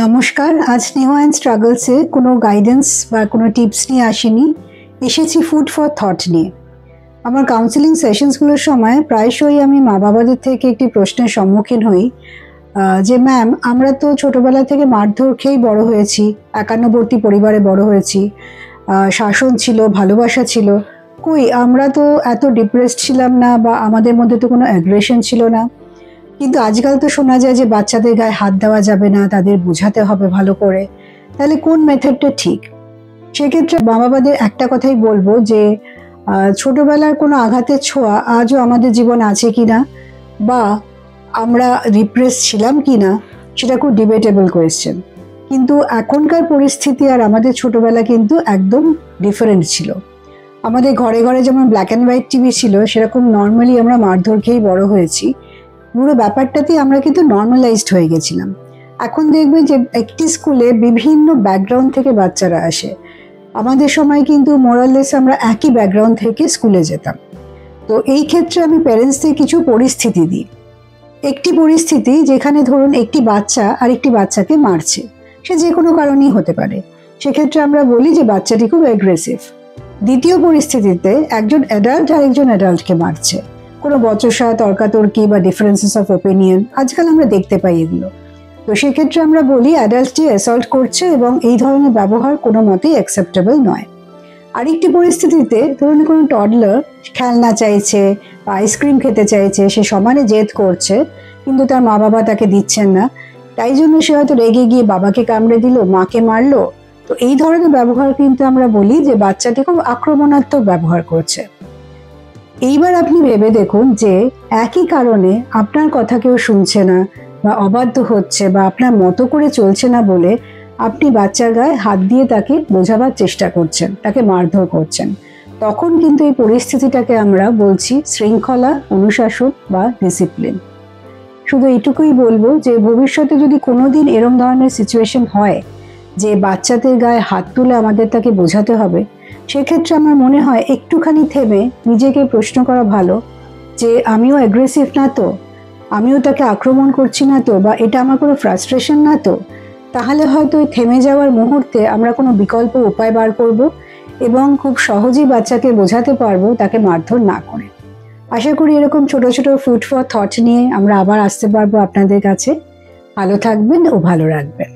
নমস্কার। আজ নেহা অ্যান্ড স্ট্রাগলসে কোনো গাইডেন্স বা কোনো টিপস নিয়ে আসিনি, এসেছি ফুড ফর থট নিয়ে। আমার কাউন্সেলিং সেশনসগুলোর সময় প্রায়শই আমি মা বাবাদের থেকে একটি প্রশ্নের সম্মুখীন হই যে ম্যাম, আমরা তো ছোটোবেলা থেকে মারধর খেয়েই বড় হয়েছি, একান্নবর্তী পরিবারে বড় হয়েছি, শাসন ছিল, ভালোবাসা ছিল, কই আমরা তো এত ডিপ্রেসড ছিলাম না বা আমাদের মধ্যে তো কোনো অ্যাগ্রেশন ছিল না। কিন্তু আজকাল তো শোনা যায় যে বাচ্চাদের গায়ে হাত দেওয়া যাবে না, তাদের বোঝাতে হবে ভালো করে। তাহলে কোন মেথডটা ঠিক? সেক্ষেত্রে মা বাবাদের একটা কথাই বলবো যে ছোটবেলার কোনো আঘাতের ছোঁয়া আজও আমাদের জীবন আছে কিনা বা আমরা রিপ্রেস ছিলাম কিনা, সেটা খুব ডিবেটেবল কোয়েশ্চেন। কিন্তু এখনকার পরিস্থিতি আর আমাদের ছোটবেলা কিন্তু একদম ডিফারেন্ট ছিল। আমাদের ঘরে ঘরে যেমন ব্ল্যাক অ্যান্ড হোয়াইট টিভি ছিল, সেরকম নর্মালি আমরা মারধর খেয়েই বড় হয়েছি। পুরো ব্যাপারটাতেই আমরা কিন্তু নর্মালাইজড হয়ে গেছিলাম। এখন দেখবেন যে একটি স্কুলে বিভিন্ন ব্যাকগ্রাউন্ড থেকে বাচ্চারা আসে। আমাদের সময় কিন্তু মোরাললেস আমরা একই ব্যাকগ্রাউন্ড থেকে স্কুলে যেতাম। তো এই ক্ষেত্রে আমি প্যারেন্টসদের কিছু পরিস্থিতি দিই। একটি পরিস্থিতি যেখানে ধরুন একটি বাচ্চা আর একটি বাচ্চাকে মারছে, সে যে কোনো কারণেই হতে পারে, সেক্ষেত্রে আমরা বলি যে বাচ্চাটি খুব অ্যাগ্রেসিভ। দ্বিতীয় পরিস্থিতিতে একজন অ্যাডাল্ট আর একজন অ্যাডাল্টকে মারছে, কোনো বচসা, তর্কাতর্কি বা ডিফারেন্সেস অফ ওপিনিয়ন, আজকাল আমরা দেখতে পাই এগুলো। তো সেক্ষেত্রে আমরা বলি অ্যাডাল্টটি অ্যাসল্ট করছে এবং এই ধরনের ব্যবহার কোনো মতেই অ্যাকসেপ্টেবল নয়। আরেকটি পরিস্থিতিতে ধরুন কোনো টডলার খেলনা চাইছে বা আইসক্রিম খেতে চাইছে, সে সমানে জেদ করছে কিন্তু তার মা বাবা তাকে দিচ্ছেন না, তাই জন্য সে হয়তো রেগে গিয়ে বাবাকে কামড়ে দিল, মাকে মারলো। তো এই ধরনের ব্যবহার কিন্তু আমরা বলি যে বাচ্চাটি খুব আক্রমণাত্মক ব্যবহার করছে। এইবার আপনি ভেবে দেখুন যে একই কারণে আপনার কথা কেউ শুনছে না বা অবাধ্য হচ্ছে বা আপনার মতো করে চলছে না বলে আপনি বাচ্চার গায়ে হাত দিয়ে তাকে বোঝাবার চেষ্টা করছেন, তাকে মারধর করছেন। তখন কিন্তু এই পরিস্থিতিটাকে আমরা বলছি শৃঙ্খলা, অনুশাসন বা ডিসিপ্লিন। শুধু এইটুকুই বলবো যে ভবিষ্যতে যদি কোনোদিন এরম ধরনের সিচুয়েশন হয় যে বাচ্চাদের গায়ে হাত তুলে আমাদের তাকে বোঝাতে হবে, সেক্ষেত্রে আমার মনে হয় একটুখানি থেমে নিজেকে প্রশ্ন করা ভালো যে আমিও অ্যাগ্রেসিভ না তো, আমিও তাকে আক্রমণ করছি না তো, বা এটা আমার কোনো ফ্রাস্ট্রেশন না তো। তাহলে হয়তো ওই থেমে যাওয়ার মুহূর্তে আমরা কোনো বিকল্প উপায় বার করব এবং খুব সহজেই বাচ্চাকে বোঝাতে পারবো তাকে মারধর না করে। আশা করি এরকম ছোট ছোট ফুড ফর থট নিয়ে আমরা আবার আসতে পারবো আপনাদের কাছে। ভালো থাকবেন ও ভালো রাখবেন।